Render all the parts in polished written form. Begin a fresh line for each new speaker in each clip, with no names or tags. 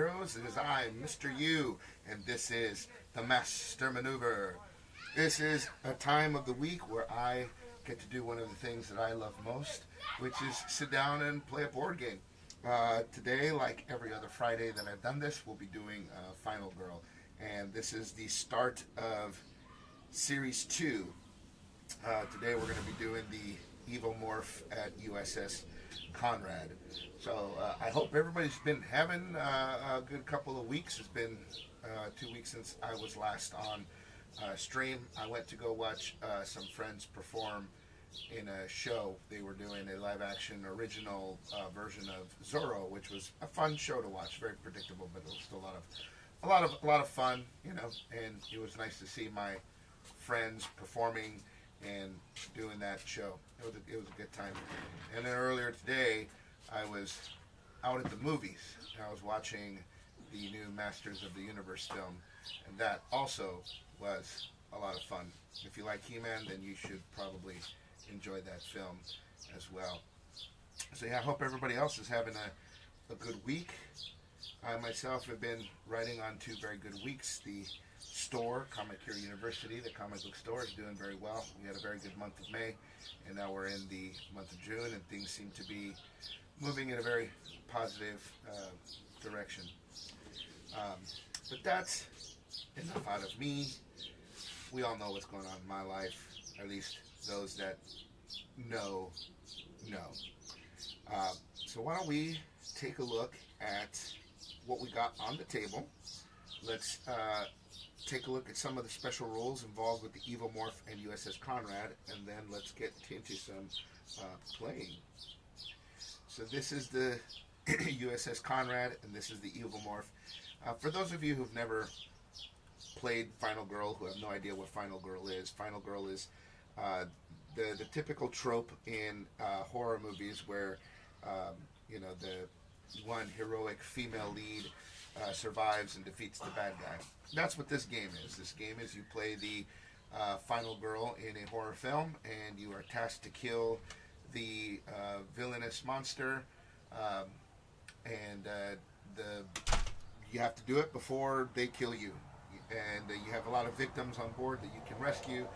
heroes. It is I, Mr. U, and this is the Master Maneuver. This is a time of the week where I get to do one of the things that I love most, which is sit down and play a board game. Today, like every other Friday that I've done this, we'll be doing Final Girl. And this is the start of Series 2. Today we're going to be doing the Evomorph at USS Konrad. So I hope everybody's been having a good couple of weeks. It's been 2 weeks since I was last on stream. I went to go watch some friends perform in a show. They were doing a live action original version of Zorro, which was a fun show to watch. Very predictable, but it was still a lot of fun, you know. And it was nice to see my friends performing and doing that show. It was a good time. And then earlier today, I was out at the movies. I was watching the new Masters of the Universe film, and that also was a lot of fun. If you like He-Man, then you should probably enjoy that film as well. So yeah, I hope everybody else is having a good week. I myself have been writing on 2 very good weeks. The store, Comic Cure University, the comic book store, is doing very well. We had a very good month of May, and now we're in the month of June, and things seem to be moving in a very positive direction. But that's enough out of me. We all know what's going on in my life, at least those that know. So why don't we take a look at what we got on the table. Let's take a look at some of the special rules involved with the Evomorph and USS Konrad, and then let's get into some playing. So this is the USS Konrad, and this is the Evomorph. For those of you who've never played Final Girl, who have no idea what Final Girl is the typical trope in horror movies where the one heroic female lead survives and defeats the bad guy. That's what this game is. This game is you play the final girl in a horror film, and you are tasked to kill the villainous monster, and you have to do it before they kill you. And you have a lot of victims on board that you can rescue.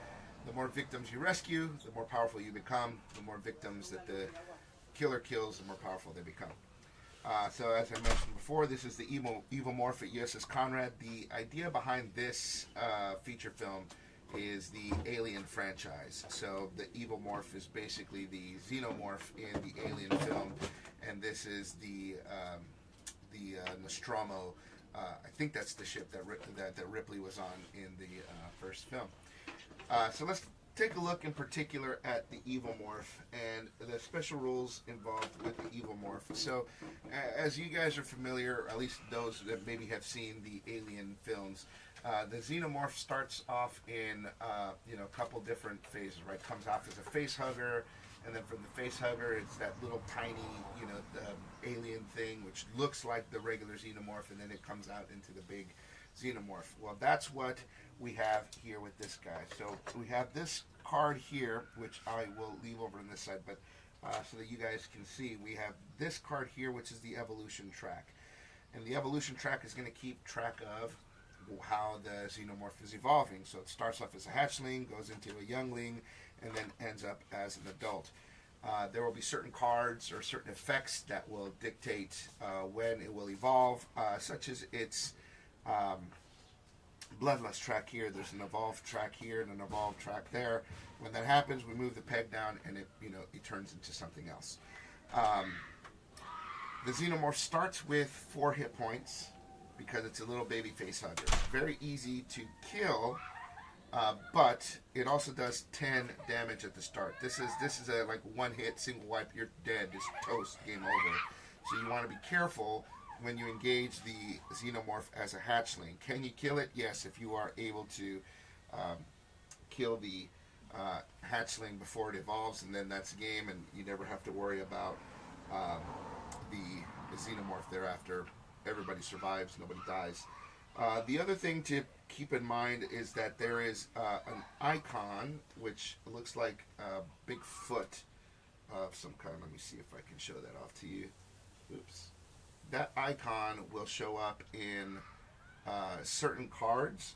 The more victims you rescue, the more powerful you become. The more victims that the killer kills, the more powerful they become. So as I mentioned before, this is the Evomorph at USS Konrad. The idea behind this feature film is the Alien franchise. So the Evomorph is basically the Xenomorph in the Alien film, and this is the Nostromo. I think that's the ship that Ripley was on in the first film. So let's take a look in particular at the Evomorph and the special rules involved with the Evomorph. So, as you guys are familiar, at least those that maybe have seen the Alien films, the Xenomorph starts off in a couple different phases. Right, comes off as a face hugger, and then from the face hugger, it's that little tiny, alien thing which looks like the regular Xenomorph, and then it comes out into the big Xenomorph. Well, that's what we have here with this guy. So we have this card here, which I will leave over on this side, but so that you guys can see, we have this card here, which is the evolution track. And the evolution track is going to keep track of how the Xenomorph is evolving. So it starts off as a hatchling, goes into a youngling, and then ends up as an adult. There will be certain cards or certain effects that will dictate when it will evolve, such as its bloodlust track here. There's an evolve track here and an evolve track there. When that happens, we move the peg down, and it turns into something else. The Xenomorph starts with 4 hit points because it's a little baby face hugger. Very easy to kill, but it also does 10 damage at the start. This is a one hit single wipe. You're dead. Just toast. Game over. So you want to be careful when you engage the Xenomorph as a hatchling. Can you kill it? Yes, if you are able to kill the hatchling before it evolves, and then that's game, and you never have to worry about the Xenomorph thereafter. Everybody survives, nobody dies. The other thing to keep in mind is that there is an icon which looks like a big foot of some kind. Let me see if I can show that off to you. Oops. that icon will show up in certain cards.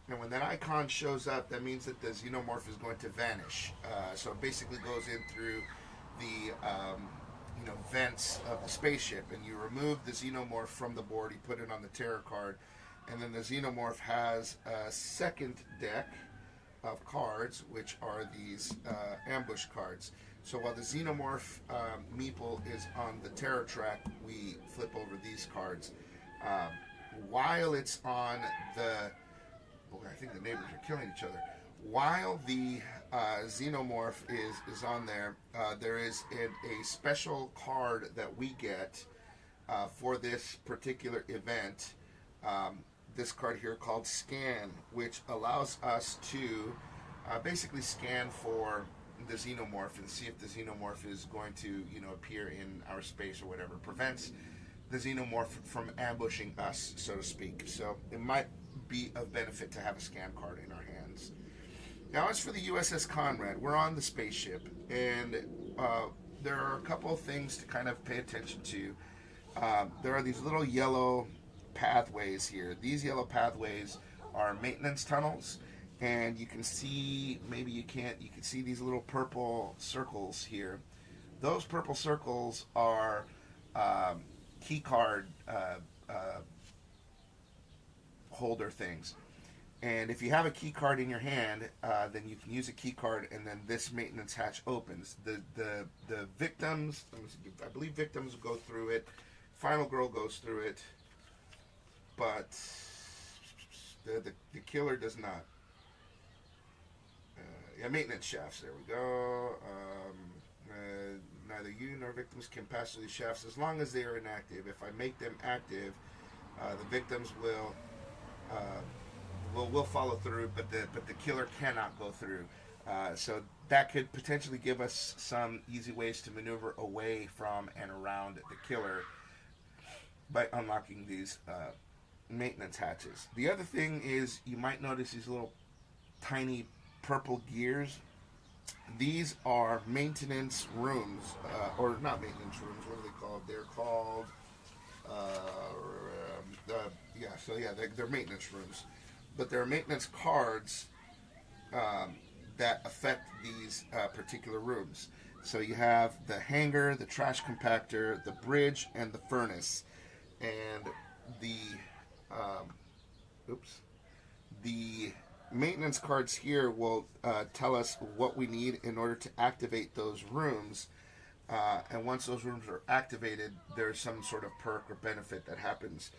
And when that icon shows up, that means that the xenomorph is going to vanish. So it basically goes in through the vents of the spaceship, and you remove the xenomorph from the board. You put it on the terror card, and then the xenomorph has a second deck of cards, which are these ambush cards. So while the xenomorph meeple is on the terror track, we flip over these cards. While it's on the... Boy, I think the neighbors are killing each other. While the xenomorph is on there, there is a special card that we get for this particular event. This card here called Scan, which allows us to basically scan for the xenomorph and see if the xenomorph is going to appear in our space or whatever. Prevents the xenomorph from ambushing us, so to speak. So it might be of benefit to have a scan card in our hands. Now, as for the USS Konrad, we're on the spaceship, and there are a couple of things to kind of pay attention to. There are these little yellow pathways here. These yellow pathways are maintenance tunnels, and you can see, maybe you can't, you can see these little purple circles here. Those purple circles are key card holder things. And if you have a key card in your hand, then you can use a key card, and then this maintenance hatch opens. The victims, I believe victims go through it. Final girl goes through it, but the killer does not. Yeah, maintenance shafts. There we go. Neither you nor victims can pass through the shafts as long as they are inactive. If I make them active, the victims will follow through, but the killer cannot go through. So that could potentially give us some easy ways to maneuver away from and around the killer by unlocking these maintenance hatches. The other thing is, you might notice these little tiny purple gears. These are maintenance rooms, or not maintenance rooms. What are they called? They're called they're maintenance rooms, but there are maintenance cards that affect these particular rooms. So you have the hangar, the trash compactor, the bridge, and the furnace. And the maintenance cards here will tell us what we need in order to activate those rooms. And once those rooms are activated, there's some sort of perk or benefit that happens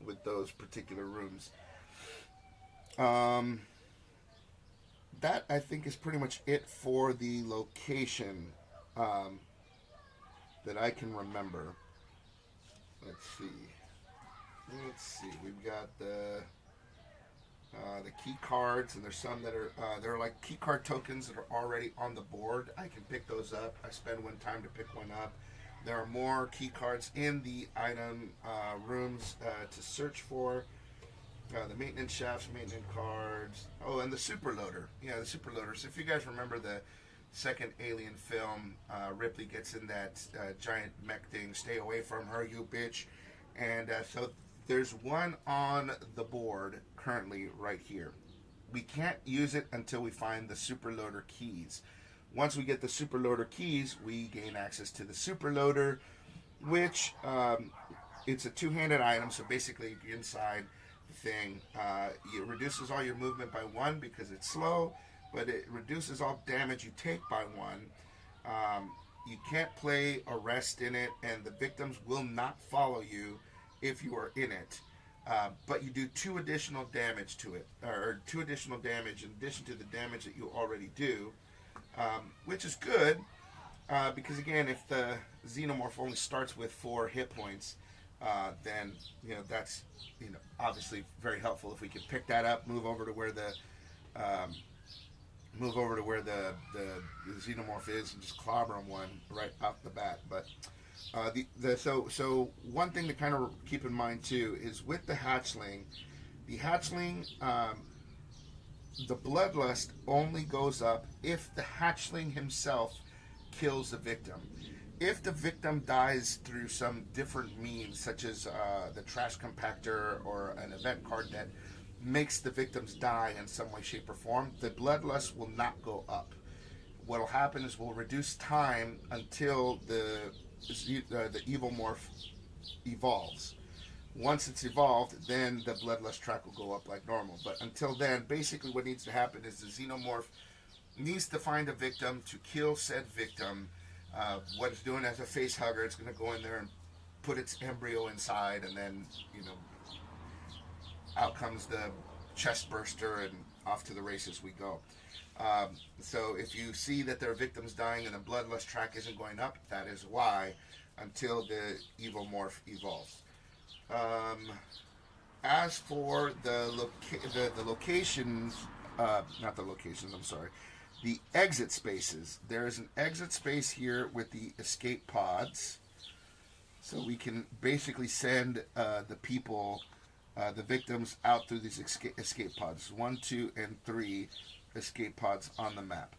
with those particular rooms. That, I think, is pretty much it for the location that I can remember. Let's see. We've got the key cards, and there's some that are there are like key card tokens that are already on the board. I can pick those up. I spend one time to pick one up. There are more key cards in the item rooms to search for. The maintenance shafts, maintenance cards. Oh, and the super loader. Yeah, the super loader. So if you guys remember the second Alien film, Ripley gets in that giant mech thing. Stay away from her, you bitch. And so there's one on the board currently right here. We can't use it until we find the super loader keys. Once we get the super loader keys, we gain access to the super loader, which it's a two-handed item. So basically, you're inside the thing. It reduces all your movement by 1 because it's slow, but it reduces all damage you take by 1. You can't play arrest in it, and the victims will not follow you if you are in it. But you do 2 additional damage to it, or 2 additional damage in addition to the damage that you already do, which is good, because again, if the xenomorph only starts with 4 hit points, then that's obviously very helpful if we could pick that up, move over to where the xenomorph is, and just clobber him one right off the bat. But so one thing to kind of keep in mind too is with the hatchling, the bloodlust only goes up if the hatchling himself kills the victim. if the victim dies through some different means, such as the trash compactor or an event card that makes the victims die in some way, shape, or form, the bloodlust will not go up. What will happen is we'll reduce time until the Evomorph evolves. Once it's evolved, then the bloodlust track will go up like normal. But until then, basically what needs to happen is the Xenomorph needs to find a victim to kill said victim. What it's doing as a face hugger, it's going to go in there and put its embryo inside, and then, out comes the chest burster, and off to the races we go. So if you see that there are victims dying and the bloodlust track isn't going up, that is why, until the Evomorph evolves. As for the locations, not the locations, I'm sorry, the exit spaces. There is an exit space here with the escape pods. So we can basically send the people, the victims, out through these escape pods. 1, 2, and 3 escape pods on the map.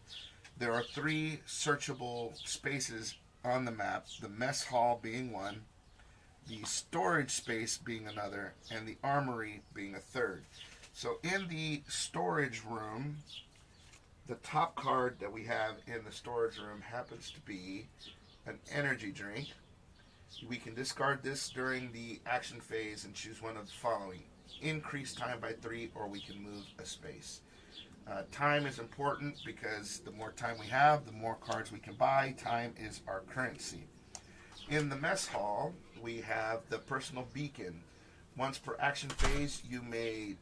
There are 3 searchable spaces on the map, the mess hall being one, the storage space being another, and the armory being a third. So in the storage room, the top card that we have in the storage room happens to be an energy drink. We can discard this during the action phase and choose one of the following. Increase time by 3, or we can move a space. Time is important because the more time we have, the more cards we can buy. Time is our currency. In the mess hall, we have the personal beacon. Once per action phase, you may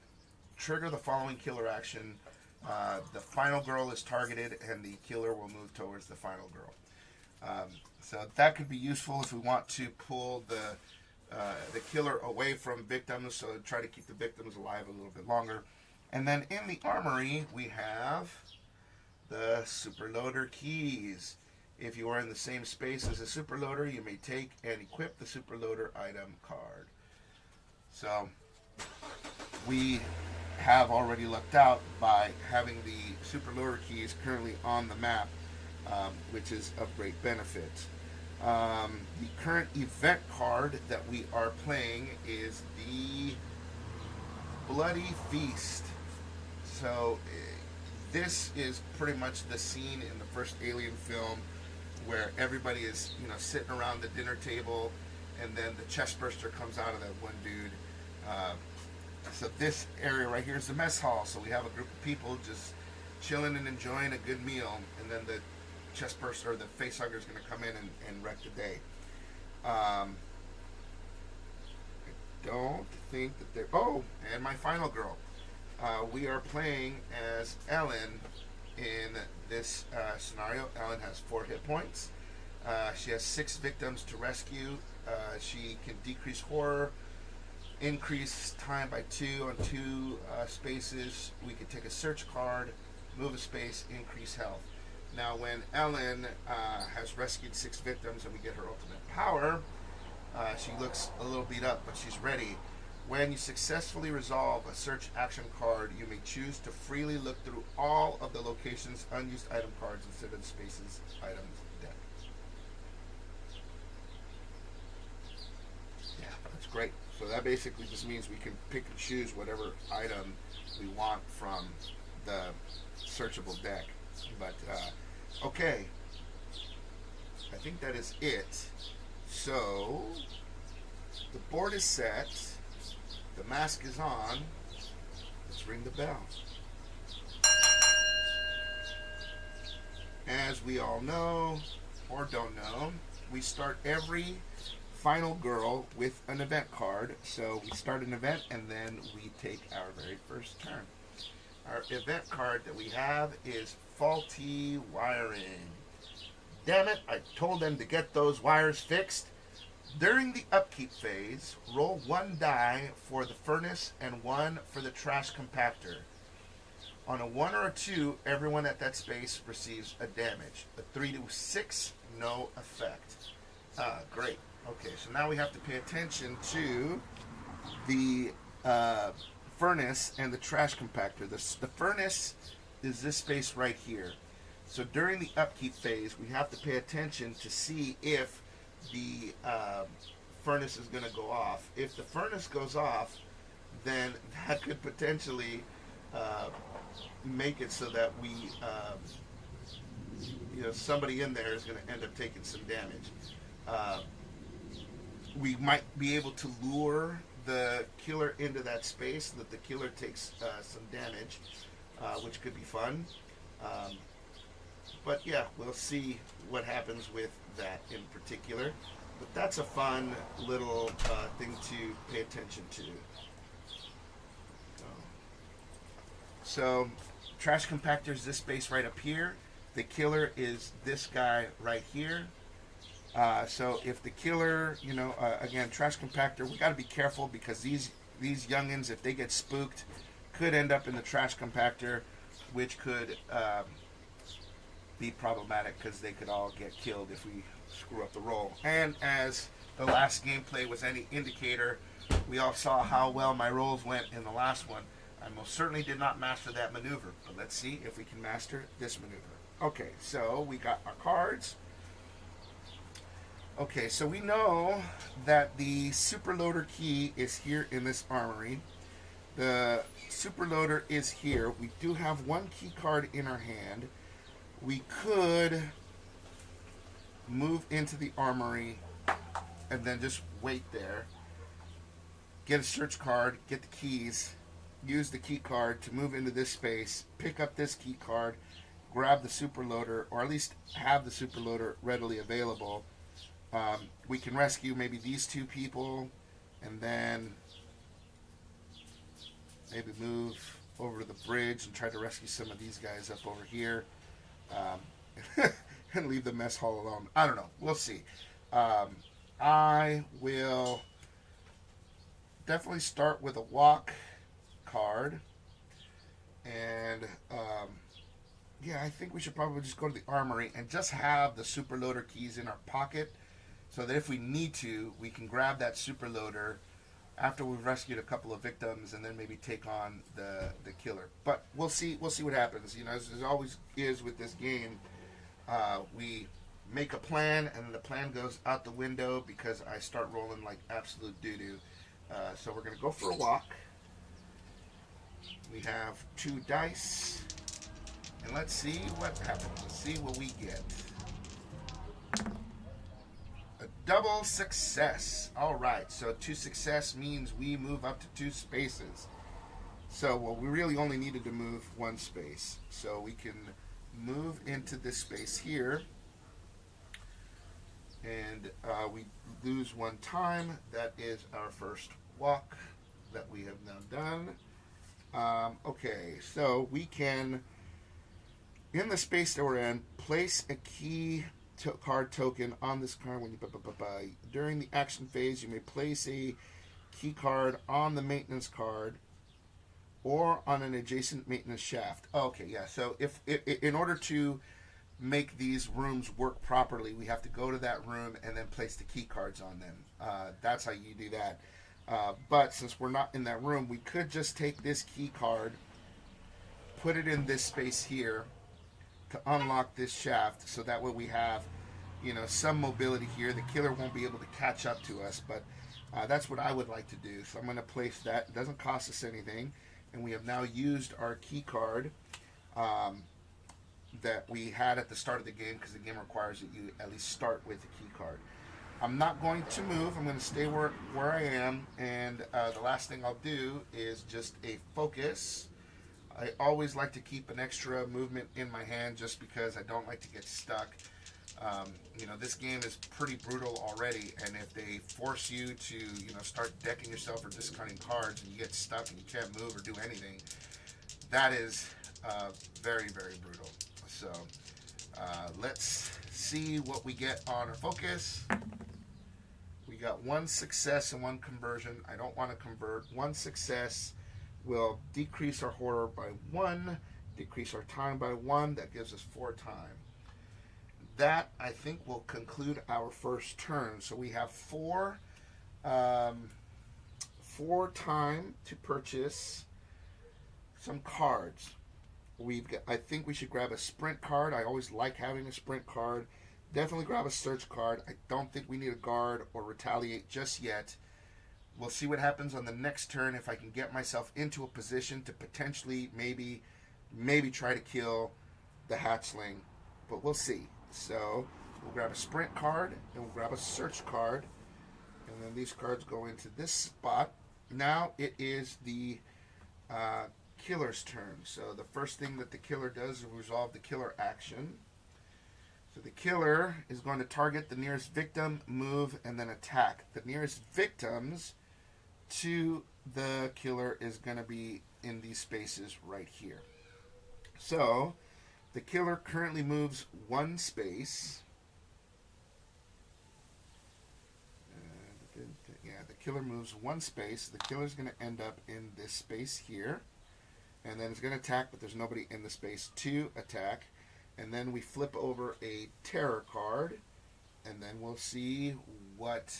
trigger the following killer action. The final girl is targeted, and the killer will move towards the final girl. So that could be useful if we want to pull the killer away from victims, so try to keep the victims alive a little bit longer. And then in the armory, we have the superloader keys. If you are in the same space as a superloader, you may take and equip the superloader item card. So we have already lucked out by having the superloader keys currently on the map, which is of great benefit. The current event card that we are playing is the Bloody Feast. So this is pretty much the scene in the first Alien film where everybody is, sitting around the dinner table, and then the chest burster comes out of that one dude. So this area right here is the mess hall. So we have a group of people just chilling and enjoying a good meal, and then the chest burster, or the face hugger, is going to come in and wreck the day. I don't think that they're... Oh, and my final girl. We are playing as Ellen in this scenario. Ellen has 4 hit points. She has 6 victims to rescue. She can decrease horror, increase time by 2 on 2 spaces. We can take a search card, move a space, increase health. Now, when Ellen has rescued 6 victims and we get her ultimate power, she looks a little beat up, but she's ready. When you successfully resolve a search action card, you may choose to freely look through all of the location's unused item cards instead of the space's items deck. Yeah, that's great. So that basically just means we can pick and choose whatever item we want from the searchable deck. But, okay. I think that is it. So, the board is set. The mask is on. Let's ring the bell. As we all know, or don't know, we start every final girl with an event card. So we start an event and then we take our very first turn. Our event card that we have is faulty wiring. Damn it, I told them to get those wires fixed. During the upkeep phase, roll 1 die for the furnace and 1 for the trash compactor. On a 1 or a 2, everyone at that space receives a damage. A 3 to 6, no effect. Great. Okay, so now we have to pay attention to the furnace and the trash compactor. The furnace is this space right here. So during the upkeep phase, we have to pay attention to see if the furnace is going to go off. If the furnace goes off, then that could potentially make it so that we, somebody in there is going to end up taking some damage. We might be able to lure the killer into that space so that the killer takes some damage, which could be fun. But yeah, we'll see what happens with that in particular. But that's a fun little thing to pay attention to. So, trash compactor is this space right up here. The killer is this guy right here. So if the killer, again, trash compactor, we got to be careful because these youngins, if they get spooked, could end up in the trash compactor, which could be problematic because they could all get killed if we screw up the roll. And as the last gameplay was any indicator, we all saw how well my rolls went in the last one. I most certainly did not master that maneuver, but let's see if we can master this maneuver. Okay, so we got our cards. Okay, so we know that the superloader key is here in this armory. The superloader is here. We do have one key card in our hand. We could move into the armory and then just wait there. Get a search card, get the keys, use the key card to move into this space, pick up this key card, grab the superloader, or at least have the superloader readily available. We can rescue maybe these two people and then maybe move over to the bridge and try to rescue some of these guys up over here. And leave the mess hall alone. I don't know. We'll see. I will definitely start with a walk card. And, yeah, I think we should probably just go to the armory and just have the superloader keys in our pocket so that if we need to, we can grab that superloader after we've rescued a couple of victims and then maybe take on the killer. But we'll see what happens. As always is with this game, we make a plan and then the plan goes out the window because I start rolling like absolute doo-doo. So we're going to go for a walk. We have 2 dice. And let's see what happens. Let's see what we get. A double success. Alright, so 2 success means we move up to 2 spaces. So, we really only needed to move 1 space. So we can move into this space here. And we lose 1 time. That is our first walk that we have now done. Okay, so we can, in the space that we're in, place a key card token on this card. When you during the action phase, you may place a key card on the maintenance card or on an adjacent maintenance shaft. Okay, yeah. So if in order to make these rooms work properly, we have to go to that room and then place the key cards on them. That's how you do that. But since we're not in that room, we could just take this key card, put it in this space here to unlock this shaft, so that way we have, some mobility here. The killer won't be able to catch up to us, but that's what I would like to do. So I'm going to place that. It doesn't cost us anything, and we have now used our key card that we had at the start of the game, because the game requires that you at least start with the key card. I'm not going to move. I'm going to stay where I am, and the last thing I'll do is just a focus. I always like to keep an extra movement in my hand just because I don't like to get stuck. This game is pretty brutal already, and if they force you to, start decking yourself or discarding cards and you get stuck and you can't move or do anything, that is very, very brutal. So let's see what we get on our focus. We got 1 success and 1 conversion. I don't want to convert. 1 success will decrease our horror by 1, decrease our time by 1. That gives us 4 time. That, I think, will conclude our first turn. So we have 4 time to purchase some cards. I think we should grab a sprint card. I always like having a sprint card. Definitely grab a search card. I don't think we need a guard or retaliate just yet. We'll see what happens on the next turn if I can get myself into a position to potentially maybe try to kill the hatchling. But we'll see. So we'll grab a sprint card and we'll grab a search card. And then these cards go into this spot. Now it is the killer's turn. So the first thing that the killer does is resolve the killer action. So the killer is going to target the nearest victim, move, and then attack. The nearest victims to the killer is going to be in these spaces right here. So the killer currently moves one space. Yeah, the killer moves one space. The killer's going to end up in this space here. And then it's going to attack, but there's nobody in the space to attack. And then we flip over a terror card, and then we'll see what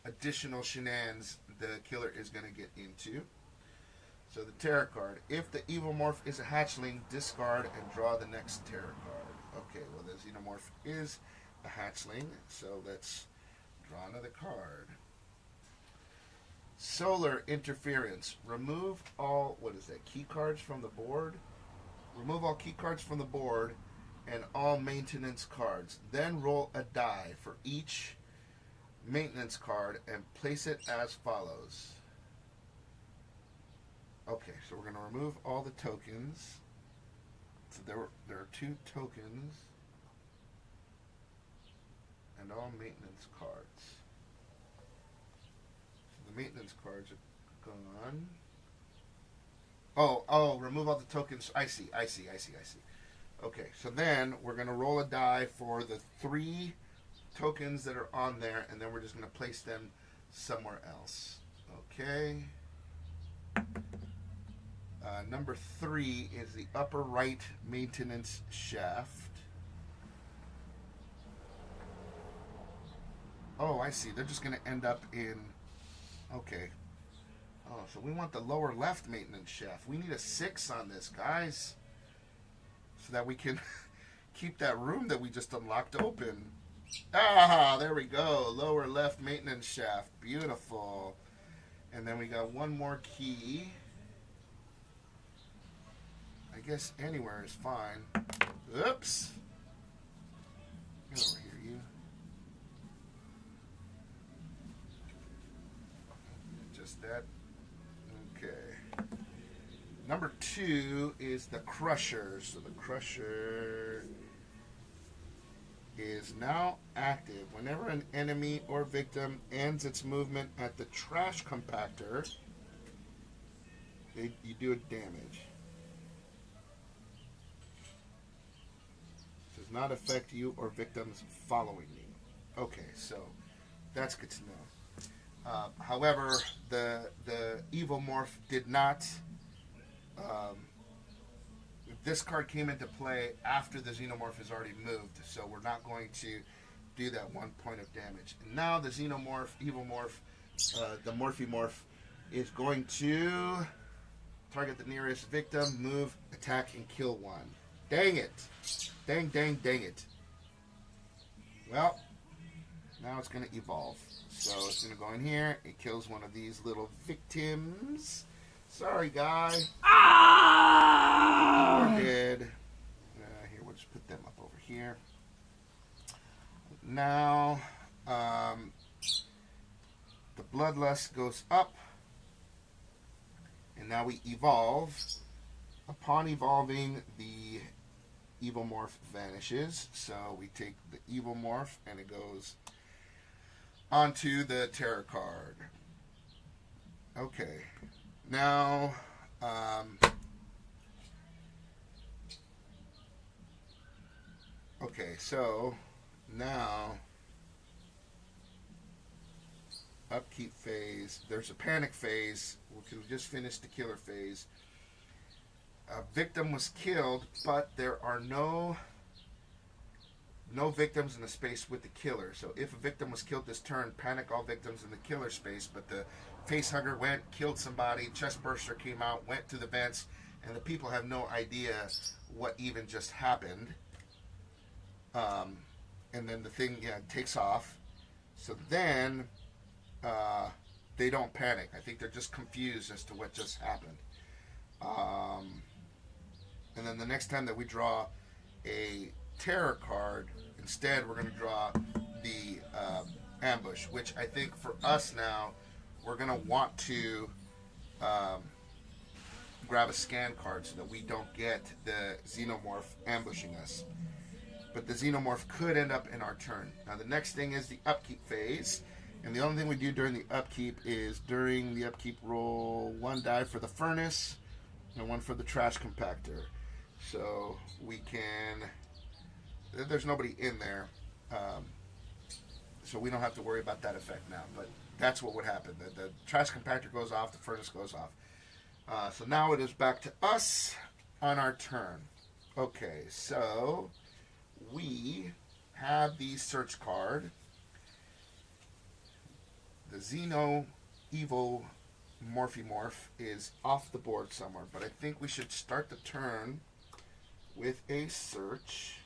additional shenanigans the killer is going to get into. So the terror card. If the Evomorph is a hatchling, discard and draw the next terror card. Okay, well the Xenomorph is a hatchling, so let's draw another card. Solar interference. Remove all, key cards from the board? Remove all key cards from the board and all maintenance cards. Then roll a die for each maintenance card and place it as follows. Okay, so we're going to remove all the tokens. So there are 2 tokens and all maintenance cards. So the maintenance cards are gone. Oh, remove all the tokens. I see. Okay, so then we're going to roll a die for the 3 tokens that are on there, and then we're just going to place them somewhere else. Okay. Number 3 is the upper right maintenance shaft. Oh, I see. They're just going to end up in... Okay. Oh, so we want the lower left maintenance shaft. We need a 6 on this, guys, so that we can keep that room that we just unlocked open. Ah, there we go. Lower left maintenance shaft. Beautiful. And then we got one more key. I guess anywhere is fine. Oops. Get over here, you. Just that. Okay. Number 2 is the Crusher. So the Crusher is now active. Whenever an enemy or victim ends its movement at the trash compactor, you do a damage. Does not affect you or victims following you. Okay, so that's good to know. However, the Evomorph did not. This card came into play after the Xenomorph has already moved, so we're not going to do that 1 point of damage. And now the Xenomorph, Evomorph, the Morphemorph is going to target the nearest victim, move, attack, and kill one. Dang it. Dang it. Well, now it's going to evolve. So it's going to go in here. It kills one of these little victims. Sorry, guy.
Ah!
We're dead. Here, we'll just put them up over here. Now, the Bloodlust goes up. And now we evolve. Upon evolving, the Evomorph vanishes. So we take the Evomorph and it goes onto the Terror card. Okay. Now, okay, so now, upkeep phase. There's a panic phase. We just finished the killer phase. A victim was killed, but there are no victims in the space with the killer. So if a victim was killed this turn, panic all victims in the killer space. But the facehugger went, killed somebody, chestburster came out, went to the vents, and the people have no idea what even just happened. And then the thing takes off. So then they don't panic. I think they're just confused as to what just happened. And then the next time that we draw a terror card, instead we're going to draw the ambush, which I think for us now, we're going to want to grab a scan card so that we don't get the Xenomorph ambushing us. But the Xenomorph could end up in our turn. Now the next thing is the upkeep phase. And the only thing we do during the upkeep is during the upkeep roll 1 die for the furnace and 1 for the trash compactor. So we can, there's nobody in there. So we don't have to worry about that effect now. But that's what would happen. The trash compactor goes off, the furnace goes off. So now it is back to us on our turn. Okay, so we have the search card. The Evomorph is off the board somewhere, but I think we should start the turn with a search.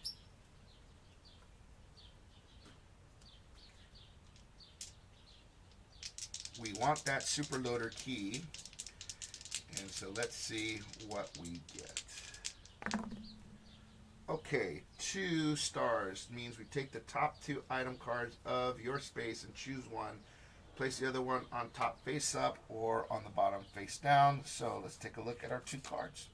We want that superloader key, and so let's see what we get. Okay, 2 stars means we take the top 2 item cards of your space and choose one. Place the other one on top face up or on the bottom face down. So let's take a look at our 2 cards.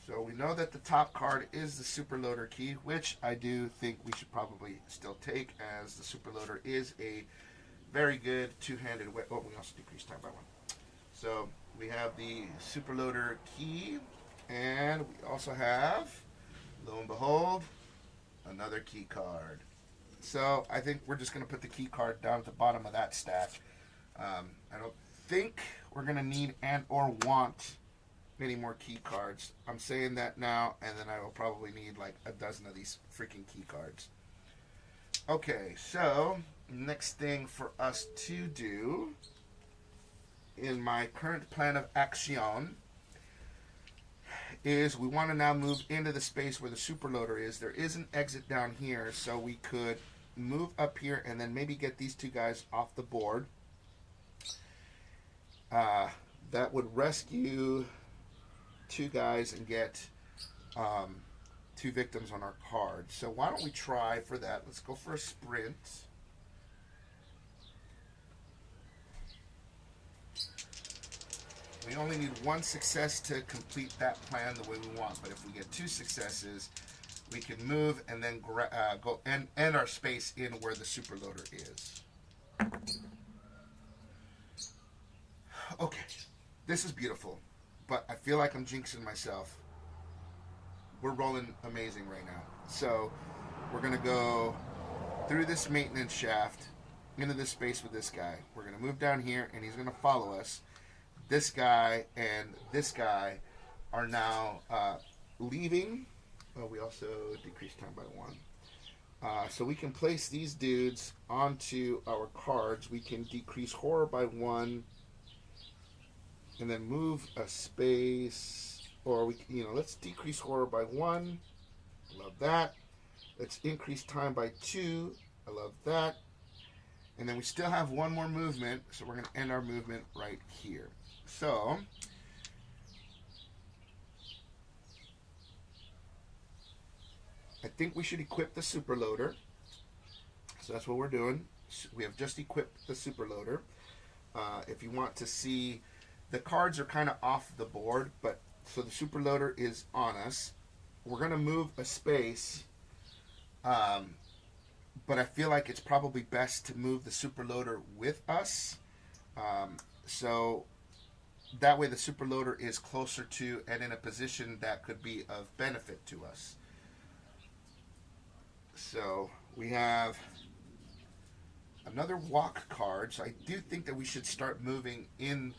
So we know that the top card is the superloader key, which I do think we should probably still take, as the superloader is a very good two-handed weapon. Oh, we also decrease time by 1. So we have the superloader key, and we also have, lo and behold, another key card. So I think we're just going to put the key card down at the bottom of that stack. I don't think we're going to need and or want any more key cards. I'm saying that now, and then I will probably need like a dozen of these freaking key cards. Okay, so next thing for us to do in my current plan of action is we want to now move into the space where the superloader is. There is an exit down here, so we could move up here and then maybe get these 2 guys off the board. That would rescue 2 guys and get 2 victims on our card. So why don't we try for that? Let's go for a sprint. We only need 1 success to complete that plan the way we want, but if we get 2 successes, we can move and then go and end our space in where the superloader is. Okay, this is beautiful, but I feel like I'm jinxing myself. We're rolling amazing right now. So we're going to go through this maintenance shaft into this space with this guy. We're going to move down here, and he's going to follow us. This guy and this guy are now leaving. Oh, we also decreased time by 1. So we can place these dudes onto our cards. We can decrease horror by 1, and then move a space. Or we, let's decrease horror by 1. Love that. Let's increase time by 2. I love that. And then we still have 1 more movement, so we're going to end our movement right here. So I think we should equip the superloader. So that's what we're doing. We have just equipped the superloader. If you want to see, the cards are kind of off the board, but so the superloader is on us. We're going to move a space, but I feel like it's probably best to move the superloader with us. So that way the superloader is closer to and in a position that could be of benefit to us. So we have another walk card. So I do think that we should start moving in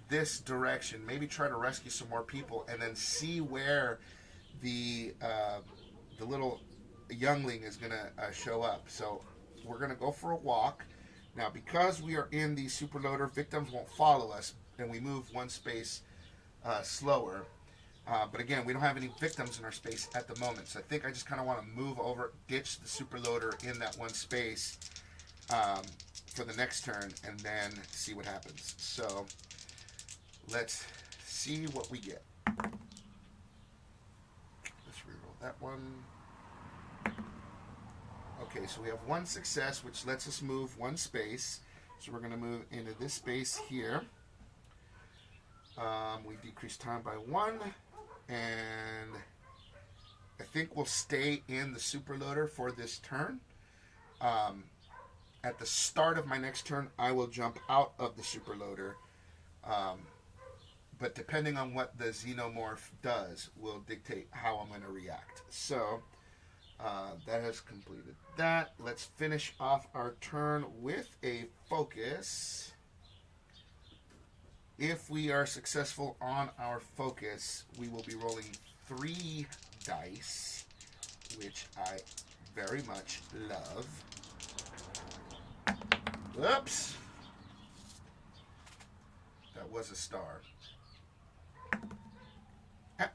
this direction. Maybe try to rescue some more people and then see where the little youngling is going to show up. So we're going to go for a walk. Now, because we are in the superloader, victims won't follow us. and we move one space slower. But again, we don't have any victims in our space at the moment, so I think I just kind of want to move over, ditch the super loader in that one space for the next turn, and then see what happens. So let's see what we get. Let's reroll that one. Okay, so we have one success, which lets us move one space. So we're going to move into this space here. We decrease time by 1, and I think we'll stay in the super loader for this turn. At the start of my next turn, I will jump out of the super loader. But depending on what the Xenomorph does will dictate how I'm going to react. So that has completed that. Let's finish off our turn with a focus. If we are successful on our focus, we will be rolling 3 dice, which I very much love. Oops. That was a star.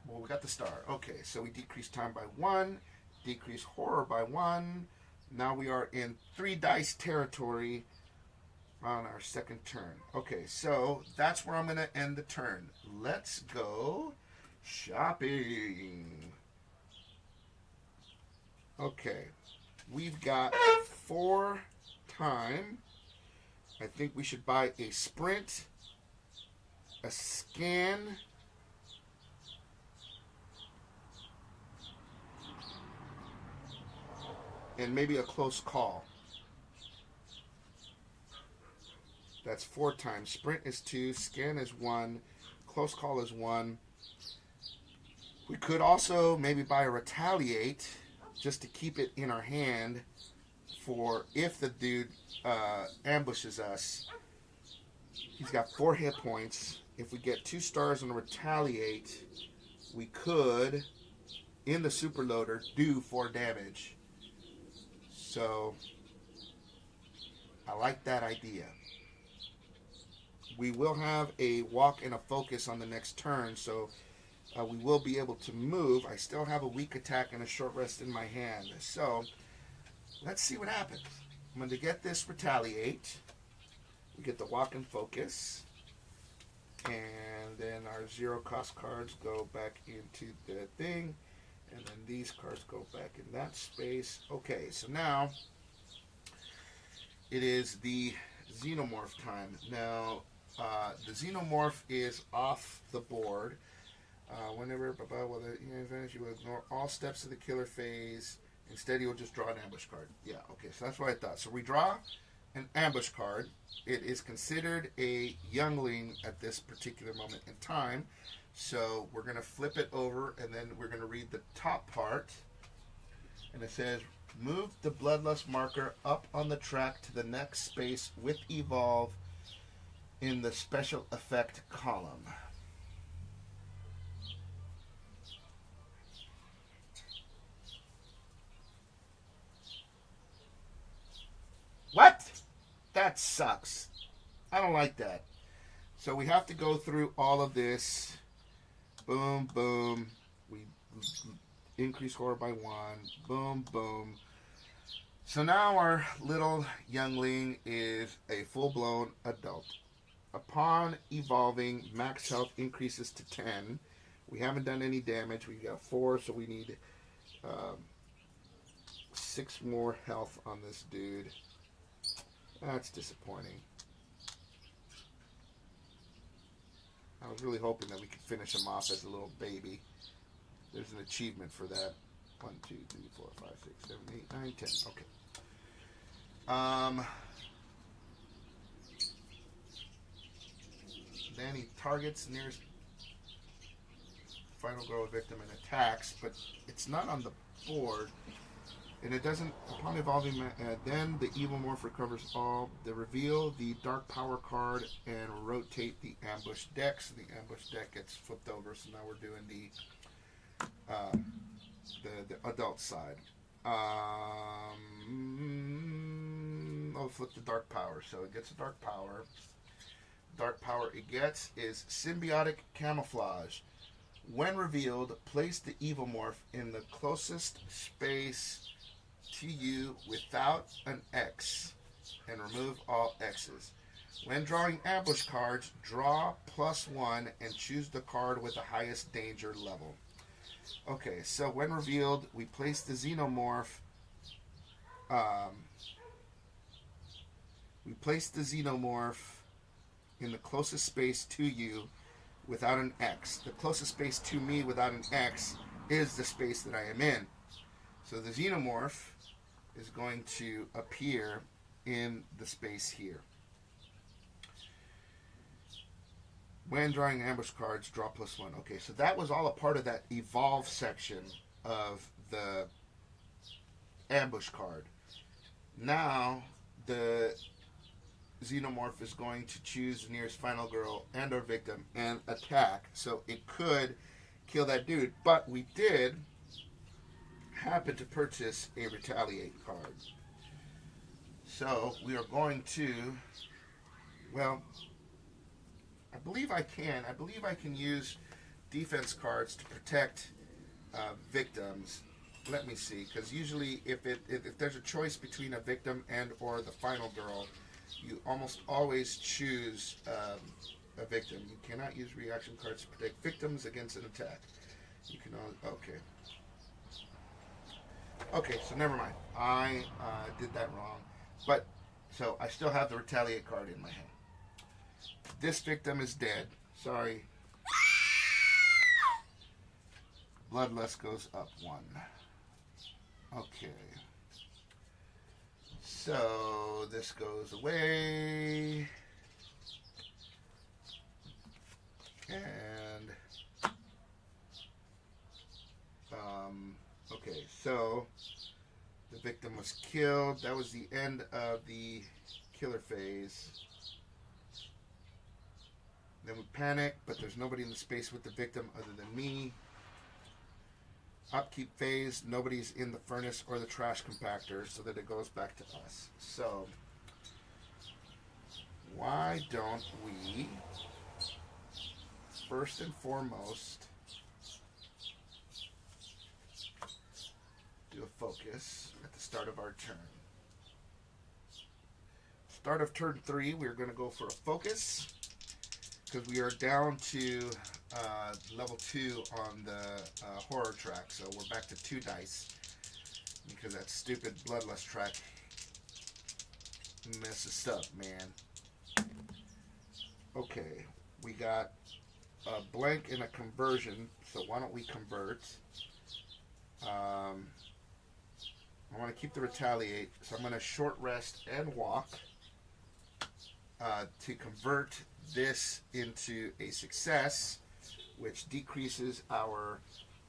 Well, we got the star. Okay, so we decrease time by 1, decrease horror by 1. Now we are in 3 dice territory on our second turn. Okay, so that's where I'm going to end the turn. Let's go shopping. Okay, we've got 4 time. I think we should buy a sprint, a scan, and maybe a close call. That's 4 times. Sprint is 2, scan is 1, close call is 1. We could also maybe buy a retaliate just to keep it in our hand for if the dude ambushes us. He's got 4 hit points. If we get 2 stars on a retaliate, we could, in the super loader, do 4 damage. So I like that idea. We will have a walk and a focus on the next turn, so we will be able to move. I still have a weak attack and a short rest in my hand. So let's see what happens. I'm going to get this retaliate. We get the walk and focus. And then our 0 cost cards go back into the thing. And then these cards go back in that space. Okay, so now it is the Xenomorph time. Now, the Xenomorph is off the board. Whenever you will ignore all steps of the killer phase. Instead, you will just draw an ambush card. Yeah, okay, so that's what I thought. So we draw an ambush card. It is considered a youngling at this particular moment in time. So we're going to flip it over, and then we're going to read the top part. And it says, move the Bloodlust marker up on the track to the next space with Evolve in the special effect column. What? That sucks. I don't like that. So we have to go through all of this. Boom, boom. We increase horror by 1. Boom, boom. So now our little youngling is a full-blown adult. Upon evolving, max health increases to 10. We haven't done any damage. We got 4, so we need 6 more health on this dude. That's disappointing. I was really hoping that we could finish him off as a little baby. There's an achievement for that. 1, 2, 3, 4, 5, 6, 7, 8, 9, 10. Okay. Then he targets nearest final girl victim and attacks, but it's not on the board. And it doesn't, upon evolving, then the Evomorph recovers all. They reveal the Dark Power card and rotate the ambush deck. So the ambush deck gets flipped over. So now we're doing the adult side. I'll flip the Dark Power. So it gets a Dark Power. dark power it gets is Symbiotic Camouflage. When revealed, place the Evomorph in the closest space to you without an X and remove all X's. When drawing ambush cards, draw +1 and choose the card with the highest danger level. Okay, so when revealed, we place the Xenomorph. We place the Xenomorph in the closest space to you without an X. The closest space to me without an X is the space that I am in. So the Xenomorph is going to appear in the space here. When drawing ambush cards, draw +1. Okay, so that was all a part of that evolve section of the ambush card. Now, the Xenomorph is going to choose the nearest final girl and or victim and attack. So it could kill that dude, but we did happen to purchase a retaliate card. So we are going to, well, I believe I can use defense cards to protect victims. Let me see, because usually if there's a choice between a victim and or the final girl, you almost always choose a victim. You cannot use reaction cards to protect victims against an attack. You can okay. Okay, so never mind. I did that wrong. But so I still have the retaliate card in my hand. This victim is dead. Sorry. Bloodlust goes up 1. Okay. So this goes away. And okay, so the victim was killed. That was the end of the killer phase. Then we panic, but there's nobody in the space with the victim other than me. Upkeep phase, nobody's in the furnace or the trash compactor, so that it goes back to us. So, why don't we, first and foremost, do a focus at the start of our turn. Start of turn 3, we're going to go for a focus, because we are down to level 2 on the horror track, so we're back to 2 dice, because that stupid bloodlust track messes up, man. Okay, we got a blank and a conversion, so why don't we convert? I want to keep the retaliate, so I'm going to short rest and walk to convert this into a success, which decreases our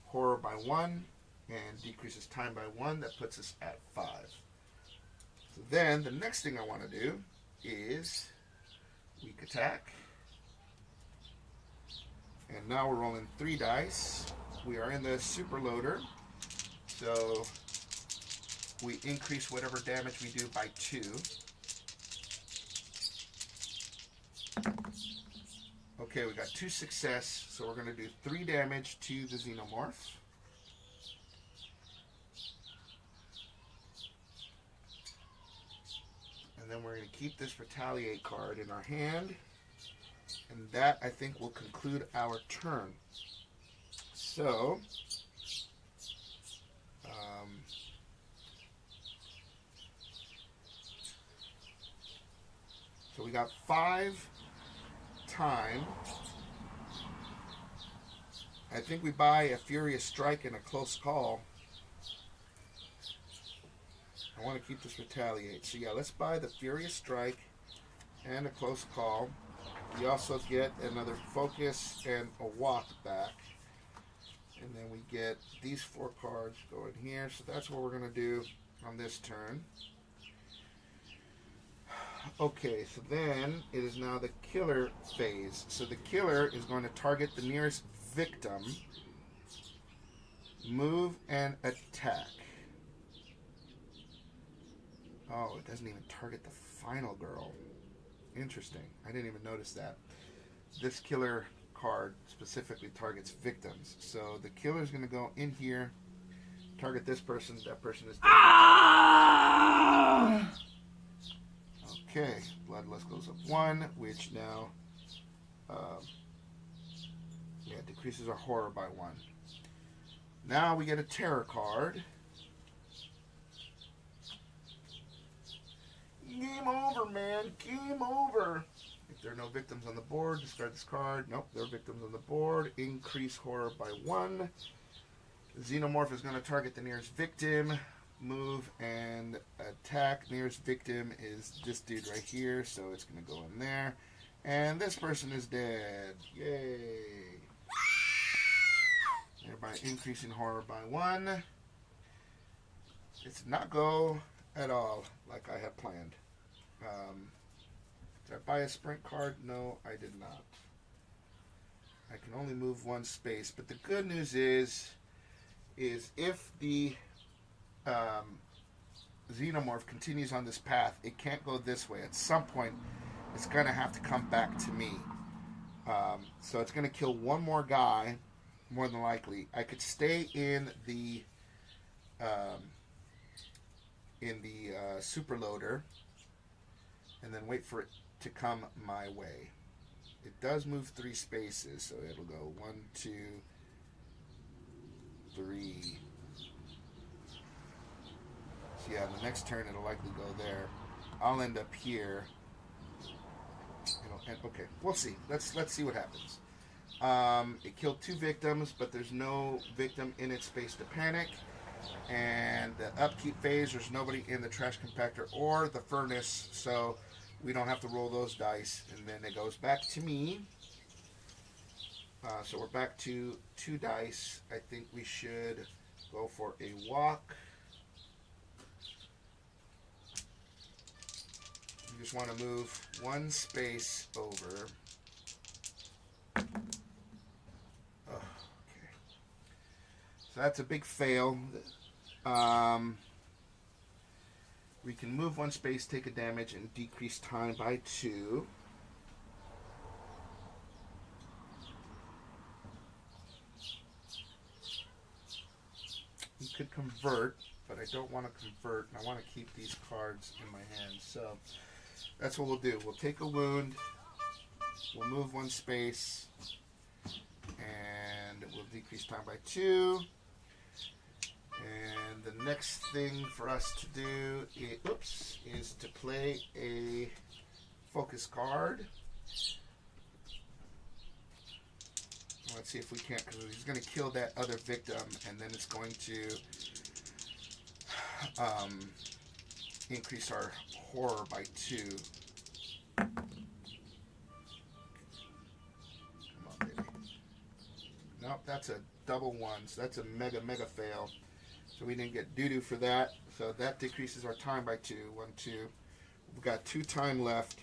horror by 1 and decreases time by 1. That puts us at 5. So then the next thing I want to do is weak attack. And now we're rolling 3 dice. We are in the super loader, so we increase whatever damage we do by 2. Okay, we got 2 success, so we're going to do 3 damage to the Xenomorph. And then we're going to keep this retaliate card in our hand. And that, I think, will conclude our turn. So, we got 5 time. I think we buy a Furious Strike and a Close Call. I want to keep this retaliate. So yeah, let's buy the Furious Strike and a Close Call. We also get another Focus and a Walk back. And then we get these 4 cards going here. So that's what we're going to do on this turn. Okay, so then it is now the killer phase. So the killer is going to target the nearest victim, move and attack. Oh, it doesn't even target the final girl. interesting. I didn't even notice that. This killer card specifically targets victims. So the killer is going to go in here, target this person. That person is dead. Okay, Bloodlust goes up 1, which now decreases our horror by 1. Now we get a terror card. Game over, man. Game over. If there are no victims on the board, discard this card. Nope, there are victims on the board. Increase horror by 1. Xenomorph is going to target the nearest victim. Move and attack. Nearest victim is this dude right here, so it's going to go in there. And this person is dead. Yay. Thereby increasing horror by 1. It's not go at all like I had planned. Did I buy a sprint card? No, I did not. I can only move 1 space, but the good news is if the Xenomorph continues on this path, it can't go this way. At some point, it's going to have to come back to me. So it's going to kill 1 more guy, more than likely. I could stay in the super loader and then wait for it to come my way. It does move 3 spaces, so it'll go 1, 2, 3. So yeah, the next turn it'll likely go there. I'll end up here. Okay, we'll see. Let's see what happens. It killed 2 victims, but there's no victim in its space to panic. And the upkeep phase, there's nobody in the trash compactor or the furnace, so we don't have to roll those dice. And then it goes back to me. So we're back to 2 dice. I think we should go for a walk. You just want to move 1 space over. Okay. So that's a big fail. We can move 1 space, take a damage, and decrease time by 2. We could convert, but I don't want to convert, and I want to keep these cards in my hand. So that's what we'll do. We'll take a wound, we'll move 1 space, and we'll decrease time by 2. And the next thing for us to do is to play a focus card. Let's see if we can't, because he's going to kill that other victim, and then it's going to increase our horror by 2. Come on, baby. Nope, that's a double 1, so that's a mega fail. So we didn't get doo-doo for that. So that decreases our time by 2. 1, 2. We've got 2 time left.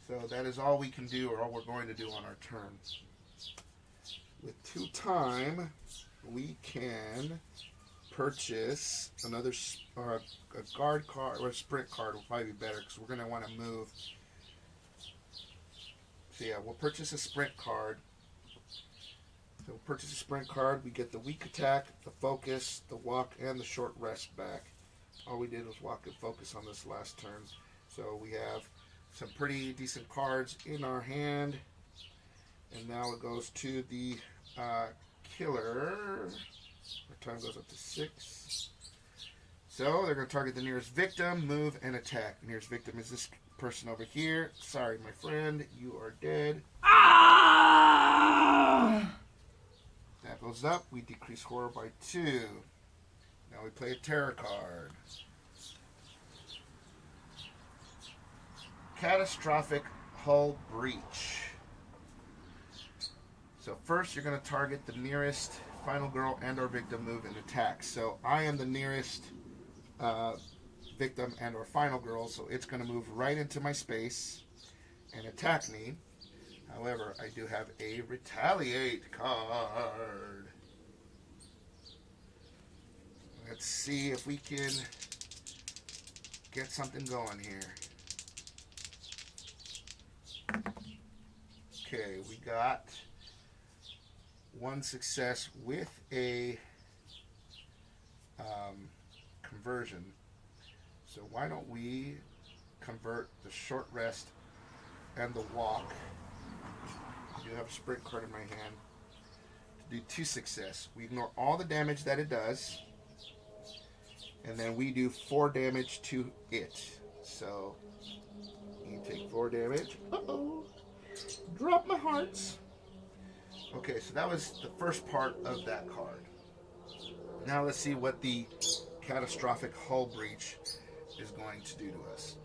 So that is all we can do, or all we're going to do on our turn. With 2 time, we can purchase another a guard card, or a sprint card will probably be better, because we're going to want to move. So yeah, we'll purchase a sprint card. So we'll purchase a sprint card. We get the weak attack, the focus, the walk, and the short rest back. All we did was walk and focus on this last turn. So we have some pretty decent cards in our hand. And now it goes to the killer. Our time goes up to 6. So they're going to target the nearest victim, move, and attack. The nearest victim is this person over here. Sorry, my friend, you are dead. That goes up. We decrease horror by 2. Now we play a terror card. Catastrophic hull breach. So first you're going to target the nearest final girl and or victim, move, and attack. So I am the nearest victim and or final girl, so it's going to move right into my space and attack me. However, I do have a retaliate card. Let's see if we can get something going here. Okay, we got one success with a conversion. So why don't we convert the short rest and the walk. I do have a sprint card in my hand to do 2 success. We ignore all the damage that it does, and then we do 4 damage to it. So you take 4 damage. Uh-oh. Drop my hearts. Okay, so that was the first part of that card. Now let's see what the catastrophic hull breach is going to do to us.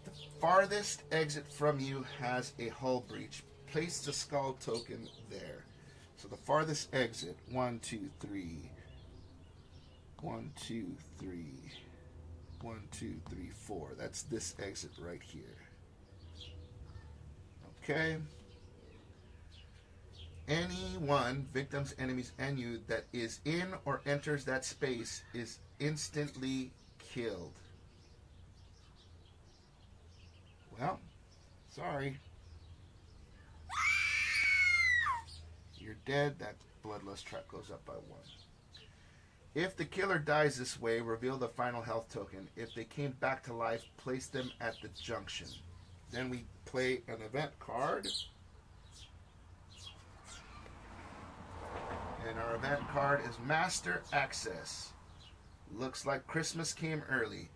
The farthest exit from you has a hull breach. Place the skull token there. So the farthest exit, 1, 2, 3. 1, 2, 3. 1, 2, 3, 4. That's this exit right here. Okay. Anyone, victims, enemies, and you, that is in or enters that space is instantly killed. Well, sorry. You're dead. That bloodlust track goes up by 1. If the killer dies this way, reveal the final health token. If they came back to life, place them at the junction. Then we play an event card. And our event card is Master Access. Looks like Christmas came early.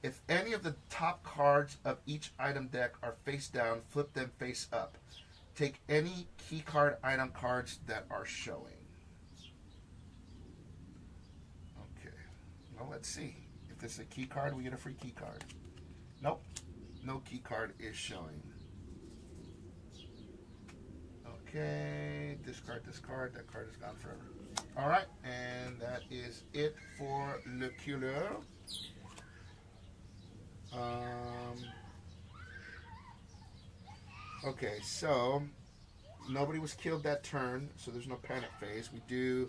If any of the top cards of each item deck are face down, flip them face up. Take any key card item cards that are showing. Okay. Well, let's see. If this is a key card, we get a free key card. Nope. No key card is showing. Okay. Discard this card. That card is gone forever. Alright. And that is it for Le Couleur. Okay, so nobody was killed that turn, so there's no panic phase. We do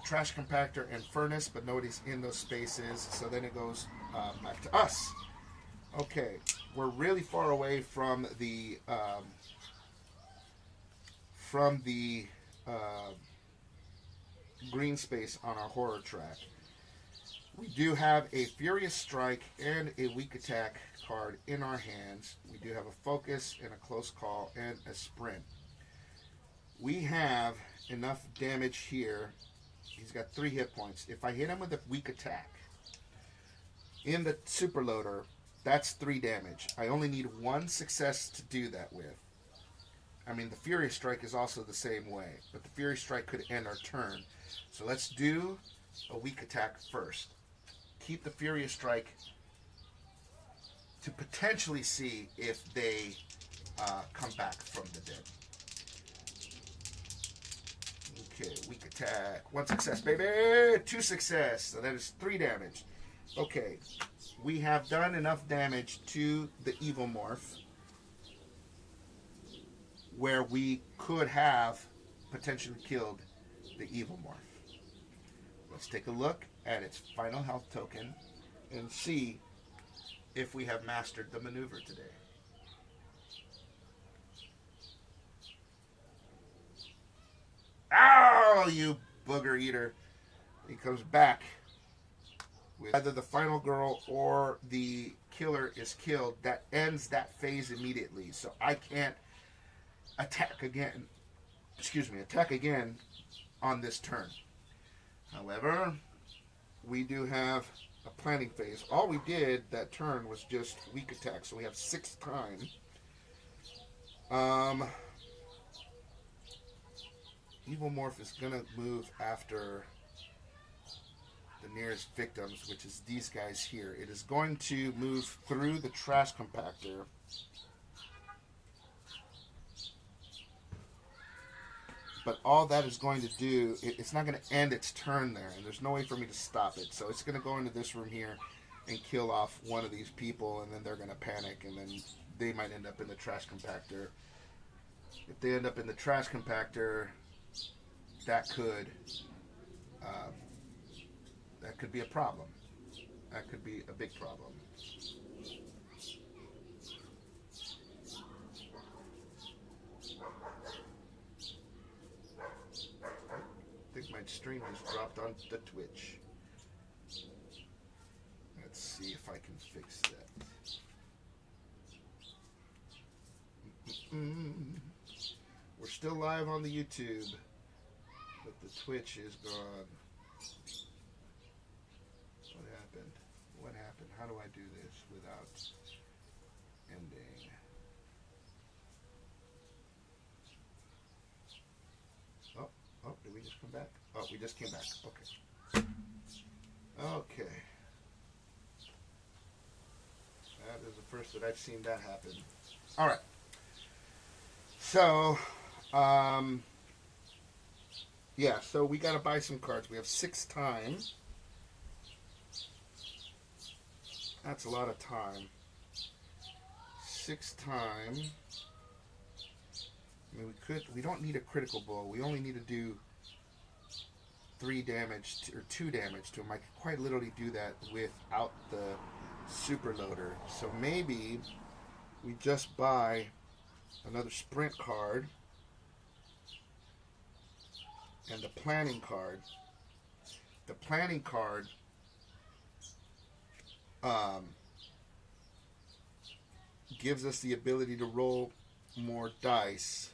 trash compactor and furnace, but nobody's in those spaces, so then it goes back to us. Okay, we're really far away from the green space on our horror track. We do have a Furious Strike and a Weak Attack card in our hands. We do have a Focus and a Close Call and a Sprint. We have enough damage here. He's got 3 hit points. If I hit him with a Weak Attack in the Super Loader, that's 3 damage. I only need 1 success to do that with. I mean, the Furious Strike is also the same way, but the Furious Strike could end our turn. So let's do a Weak Attack first. Keep the Furious Strike to potentially see if they come back from the dead. Okay, Weak Attack. 1 success, baby! 2 success. So that is 3 damage. Okay, we have done enough damage to the Evomorph where we could have potentially killed the Evomorph. Let's take a look at its final health token and see if we have mastered the maneuver today. Ow, you booger eater. He comes back with either the final girl or the killer is killed. That ends that phase immediately. So I can't attack again. Attack again on this turn. However, we do have a planning phase. All we did that turn was just Weak Attack, so we have 6 time. Evomorph is going to move after the nearest victims, which is these guys here. It is going to move through the trash compactor. But all that is going to do, it's not going to end its turn there, and there's no way for me to stop it. So it's going to go into this room here and kill off one of these people, and then they're going to panic, and then they might end up in the trash compactor. If they end up in the trash compactor, that could be a problem. That could be a big problem. stream just dropped on the Twitch. Let's see if I can fix that. We're still live on the YouTube, but the Twitch is gone. What happened? What happened? How do I do this without ending? Oh, did we just come back? Oh, we just came back. Okay. Okay. That is the first that I've seen that happen. All right. So, yeah, so we got to buy some cards. We have 6 time. That's a lot of time. 6 time. I mean, we don't need a critical blow. We only need to do 3 damage or 2 damage to him. I could quite literally do that without the super loader. So maybe we just buy another sprint card and the planning card. The planning card gives us the ability to roll more dice.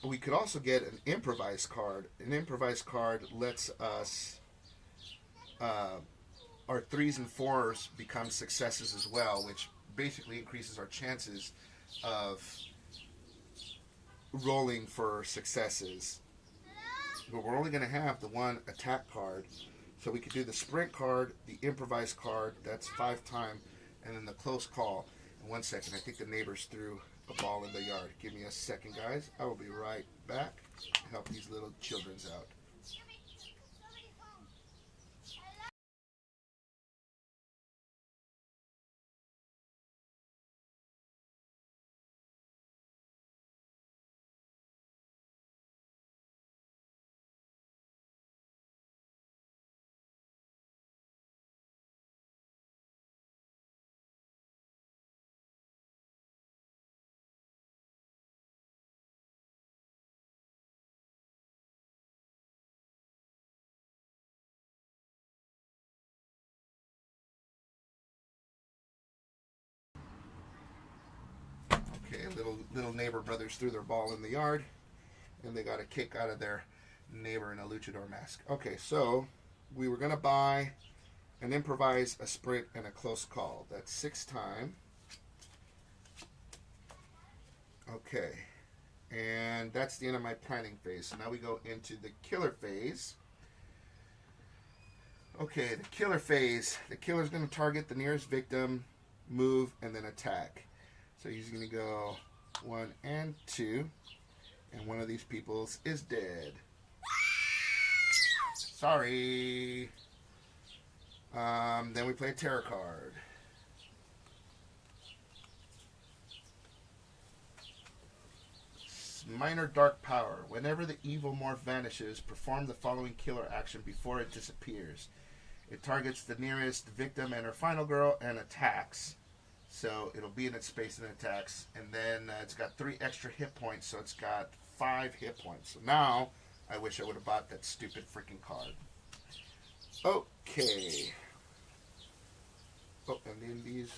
We could also get an improvised card. An improvised card lets us our 3s and 4s become successes as well, which basically increases our chances of rolling for successes. But we're only going to have the 1 attack card, so we could do the sprint card, the improvised card, that's 5 time, and then the close call. And 1 second, I think the neighbors threw a ball in the yard. Give me a second, guys. I will be right back to help these little childrens out. Okay, little neighbor brothers threw their ball in the yard, and they got a kick out of their neighbor in a luchador mask. Okay, so we were going to buy and improvise a sprint and a close call. That's 6 time. Okay, and that's the end of my planning phase. So now we go into the killer phase. Okay, the killer phase. The killer's going to target the nearest victim, move, and then attack. So he's going to go 1 and 2, and one of these peoples is dead. Sorry. Then we play a terror card. Minor dark power. Whenever the Evomorph vanishes, perform the following killer action before it disappears. It targets the nearest victim and her final girl and attacks. So it'll be in its space and attacks. And then it's got 3 extra hit points, so it's got 5 hit points. So now, I wish I would have bought that stupid freaking card. Okay. Oh, and then these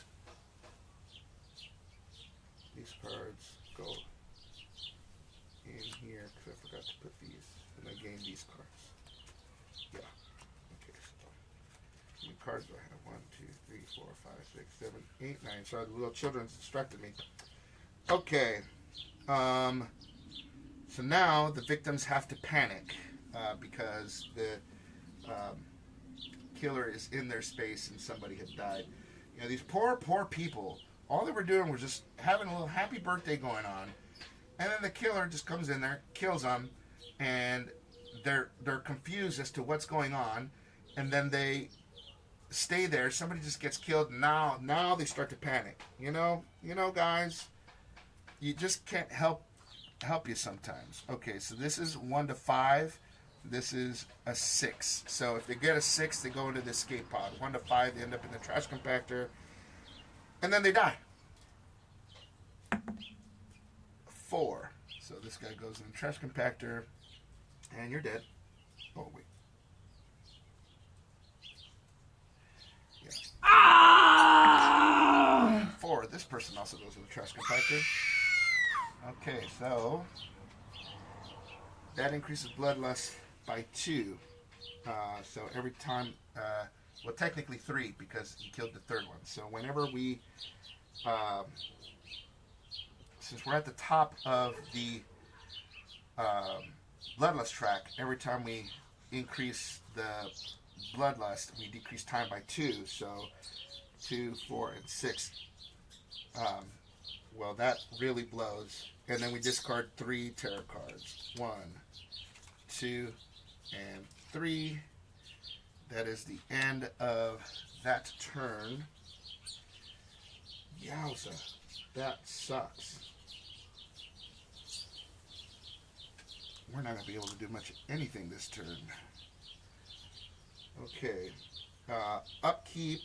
cards go in here, because I forgot to put these. And I gained these cards. Yeah. Okay, so how many cards do I have? 1, 2, 3, 4, 5, 6, 7, 8, 9. Sorry, the little children's distracted me. Okay. So now the victims have to panic because the killer is in their space and somebody had died. You know, these poor people, all they were doing was just having a little happy birthday going on, and then the killer just comes in there, kills them, and they're confused as to what's going on, and then they stay there. Somebody just gets killed. Now they start to panic. You know, guys, you just can't help you sometimes. Okay, so this is 1 to 5. This is a 6. So if they get a 6, they go into the escape pod. 1 to 5, they end up in the trash compactor, and then they die. 4. So this guy goes in the trash compactor, and you're dead. person also goes in the trash compactor. Okay, so that increases bloodlust by 2. So every time, well, technically 3 because he killed the third one. So whenever we, since we're at the top of the bloodlust track, every time we increase the bloodlust, we decrease time by 2. So 2, 4, and 6. Well, that really blows. And then we discard 3 tarot cards. 1, 2, and 3. That is the end of that turn. Yowza. That sucks. We're not going to be able to do much of anything this turn. Okay. Upkeep.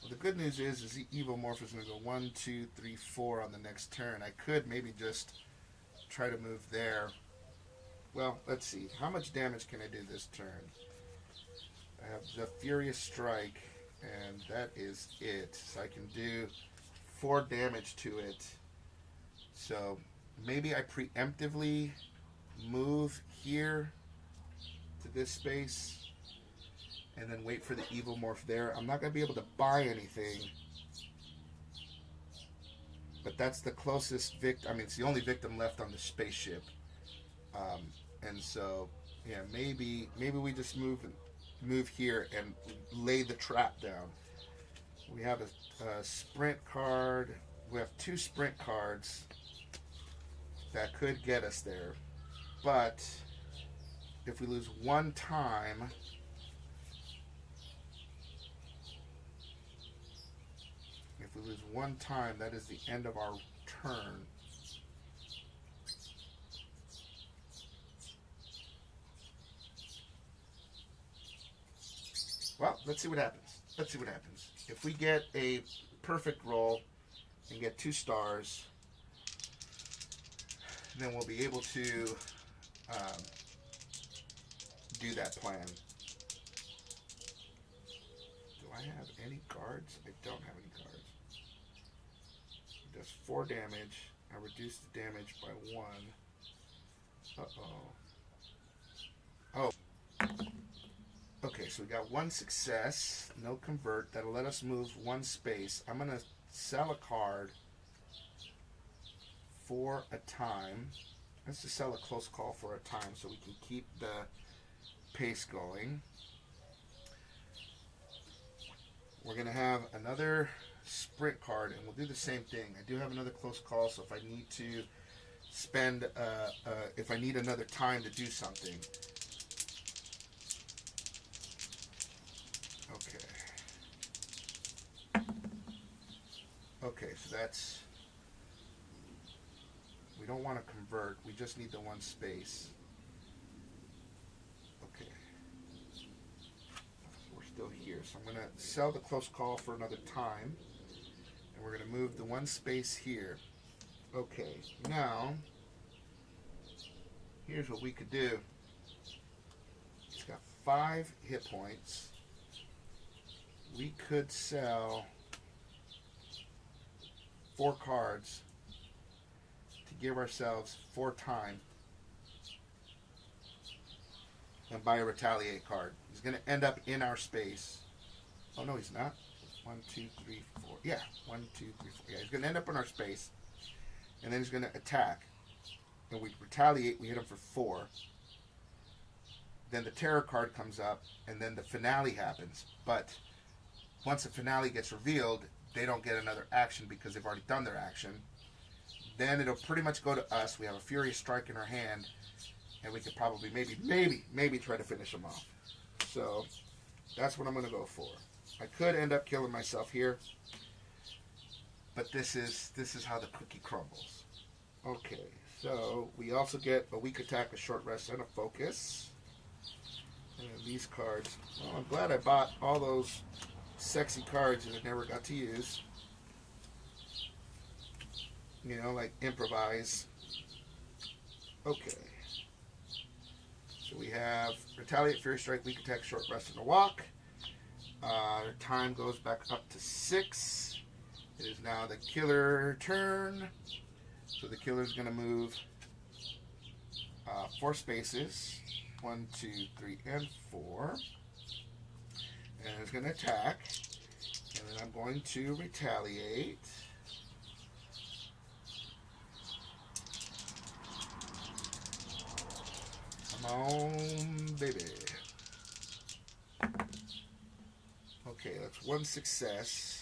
Well, the good news is the Evomorph is going to go 1, 2, 3, 4 on the next turn. I could maybe just try to move there. Well, let's see. How much damage can I do this turn? I have the Furious Strike, and that is it. So I can do 4 damage to it. So maybe I preemptively move here to this space and then wait for the Evomorph there. I'm not going to be able to buy anything, but that's the closest victim. I mean, it's the only victim left on the spaceship. And so, yeah, maybe we just move here and lay the trap down. We have a sprint card. We have 2 sprint cards that could get us there, but if we lose 1 time, that is the end of our turn. Well, let's see what happens. If we get a perfect roll and get 2 stars, then we'll be able to do that plan. Do I have any cards? I don't have any cards. It does 4 damage. I reduce the damage by 1. Oh. Okay, so we got 1 success. No convert. That'll let us move 1 space. I'm going to sell a card for a time. Let's just sell a close call for a time so we can keep the pace going. We're going to have another sprint card, and we'll do the same thing. I do have another close call, so if I need to spend, if I need another time to do something. Okay, so that's, we don't want to convert, we just need the 1 space. Okay. So we're still here, so I'm going to sell the close call for another time, and we're going to move the 1 space here. Okay, now, here's what we could do. It's got 5 hit points. We could sell 4 cards to give ourselves 4 time and buy a retaliate card. He's going to end up in our space. Oh, no, he's not. 1, 2, 3, 4. Yeah, 1, 2, 3, 4. Yeah, he's going to end up in our space, and then he's going to attack. And we retaliate. We hit him for 4. Then the terror card comes up, and then the finale happens. But once the finale gets revealed, they don't get another action because they've already done their action. Then it'll pretty much go to us. We have a Furious Strike in our hand, and we could probably maybe try to finish them off. So that's what I'm going to go for. I could end up killing myself here, but this is how the cookie crumbles. Okay, so we also get a weak attack, a short rest, and a focus. And these cards. Well, I'm glad I bought all those sexy cards that I never got to use. You know, like improvise. Okay. So we have retaliate, Furious Strike, weak attack, short rest, and a walk. Time goes back up to 6. It is now the killer turn. So the killer is going to move 4 spaces. 1, 2, 3, and 4. And it's going to attack. And then I'm going to retaliate. Come on, baby. Okay, that's 1 success.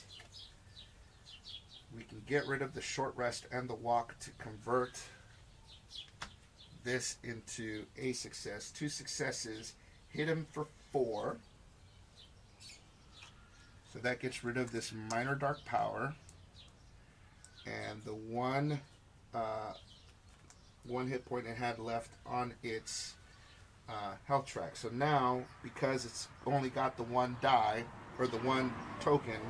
We can get rid of the short rest and the walk to convert this into a success. 2 successes. Hit him for 4. So that gets rid of this minor dark power. And the one hit point it had left on its health track. So now, because it's only got the 1 die, or the 1 token,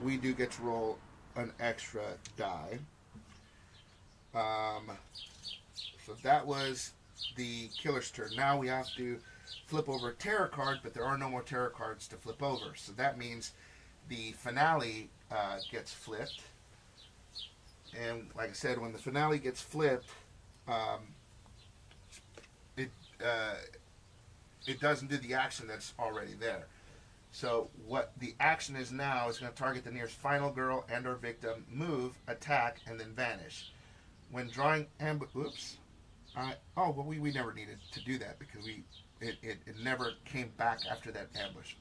we do get to roll an extra die. So that was the killer's turn. Now we have to flip over a terror card, but there are no more terror cards to flip over. So that means the finale gets flipped. And like I said, when the finale gets flipped, it doesn't do the action that's already there. So what the action is now is going to target the nearest final girl and or victim, move, attack, and then vanish. When drawing ambush, we never needed to do that because it never came back after that ambush.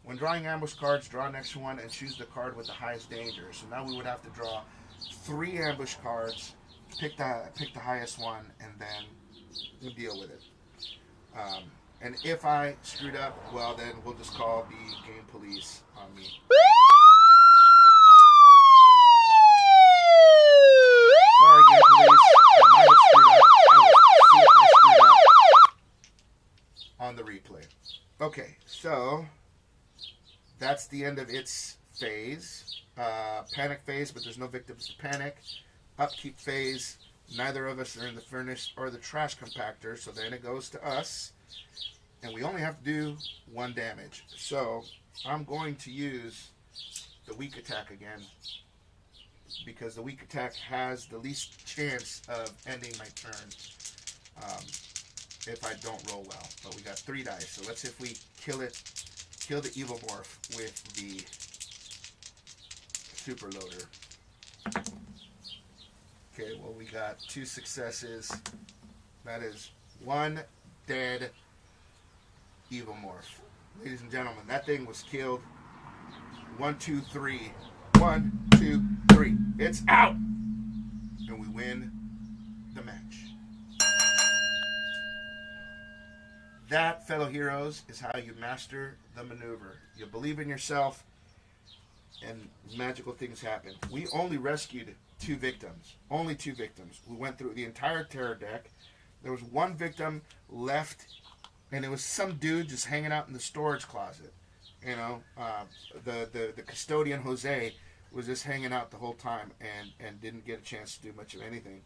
When drawing ambush cards, draw an extra one and choose the card with the highest danger. So now we would have to draw 3 ambush cards, pick the highest one, and then we'll deal with it. And if I screwed up, well, then we'll just call the game police on me. Sorry, game police. I might have screwed up. I will see if I screwed up on the replay. Okay, so that's the end of its phase. Panic phase, but there's no victims to panic. Upkeep phase. Neither of us are in the furnace or the trash compactor, so then it goes to us. And we only have to do 1 damage. So I'm going to use the weak attack again, because the weak attack has the least chance of ending my turn if I don't roll well. But we got 3 dice, so let's see if we kill the Evomorph with the super loader. Okay, well, we got 2 successes. That is 1 dead Evomorph. Ladies and gentlemen, that thing was killed. 1, 2, 3. 1, 2, 3. It's out! And we win the match. That, fellow heroes, is how you master the maneuver. You believe in yourself, and magical things happen. We only rescued 2 victims. Only 2 victims. We went through the entire terror deck. There was 1 victim left, and it was some dude just hanging out in the storage closet. You know, the custodian, Jose, was just hanging out the whole time and didn't get a chance to do much of anything.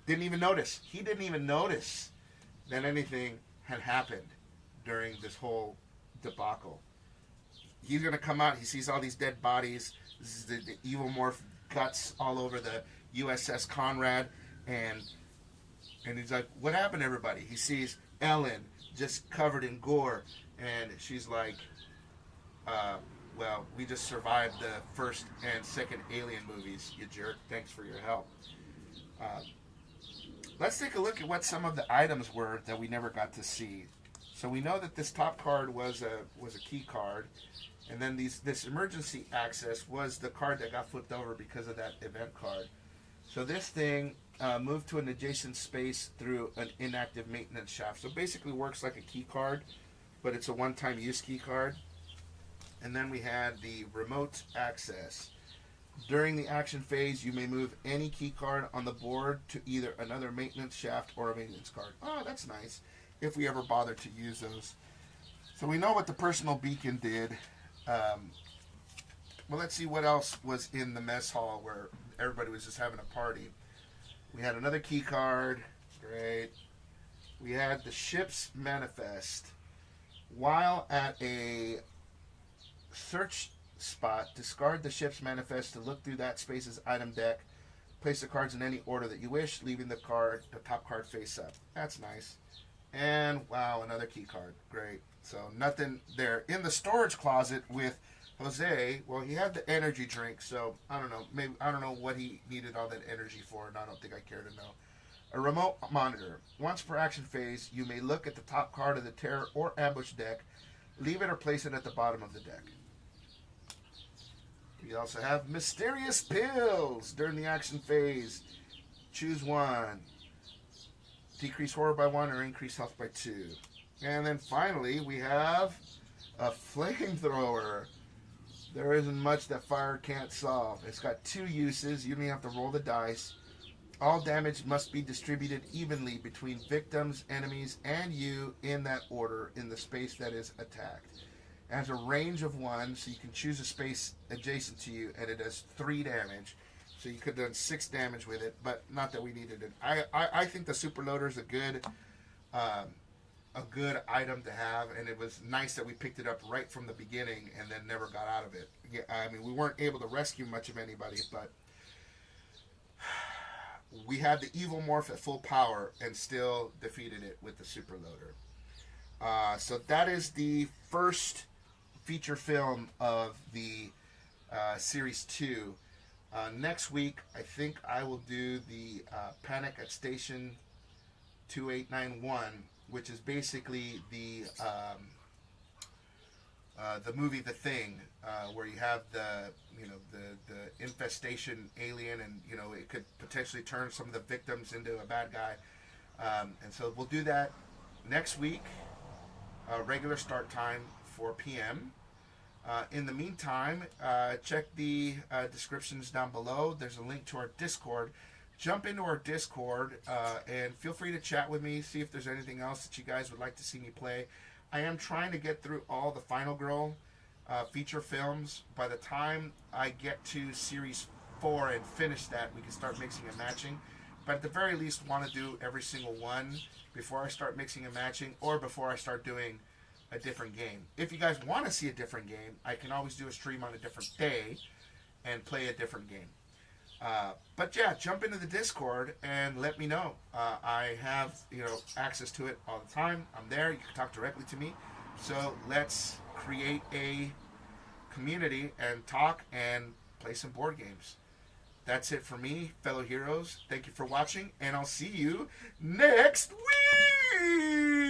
Didn't even notice. He didn't even notice that anything had happened during this whole debacle. He's going to come out. He sees all these dead bodies. This is the Evomorph guts all over the USS Konrad. And he's like, what happened, everybody? He sees Ellen just covered in gore. And she's like, well, we just survived the first and second Alien movies, you jerk. Thanks for your help. Let's take a look at what some of the items were that we never got to see. So we know that this top card was a key card. And then this emergency access was the card that got flipped over because of that event card. So this thing moved to an adjacent space through an inactive maintenance shaft. So it basically works like a key card, but it's a one-time use key card. And then we had the remote access. During the action phase, you may move any key card on the board to either another maintenance shaft or a maintenance card. Oh, that's nice, if we ever bother to use those. So we know what the personal beacon did. Well, let's see what else was in the mess hall where everybody was just having a party. We had another key card. Great. We had the ship's manifest. While at a search spot, discard the ship's manifest to look through that space's item deck. Place the cards in any order that you wish, leaving the top card face up. That's nice. And wow, another key card. Great. So nothing there. In the storage closet with Jose, well, he had the energy drink, so I don't know. Maybe I don't know what he needed all that energy for, and I don't think I care to know. A remote monitor. Once per action phase, you may look at the top card of the terror or ambush deck, leave it or place it at the bottom of the deck. We also have mysterious pills during the action phase. Choose one. Decrease horror by 1 or increase health by 2. And then finally, we have a flamethrower. There isn't much that fire can't solve. It's got 2 uses. You don't even have to roll the dice. All damage must be distributed evenly between victims, enemies, and you in that order in the space that is attacked. It has a range of 1, so you can choose a space adjacent to you, and it does 3 damage. So you could have done 6 damage with it, but not that we needed it. I think the super loader is a good item to have, and it was nice that we picked it up right from the beginning and then never got out of it. Yeah, I mean, we weren't able to rescue much of anybody, but we had the Evomorph at full power and still defeated it with the super loader. So that is the first feature film of the Series 2. Next week, I think I will do the Panic at Station 2891, which is basically the movie The Thing, where you have the infestation alien, and it could potentially turn some of the victims into a bad guy. And so we'll do that next week. Regular start time, 4 p.m. In the meantime, check the descriptions down below. There's a link to our Discord. Jump into our Discord and feel free to chat with me. See if there's anything else that you guys would like to see me play. I am trying to get through all the Final Girl feature films. By the time I get to Series 4 and finish that, we can start mixing and matching. But at the very least, want to do every single one before I start mixing and matching, or before I start doing a different game. If you guys want to see a different game, I can always do a stream on a different day and play a different game. But yeah, jump into the Discord and let me know. I have access to it all the time. I'm there. You can talk directly to me. So let's create a community and talk and play some board games. That's it for me, fellow heroes. Thank you for watching, and I'll see you next week.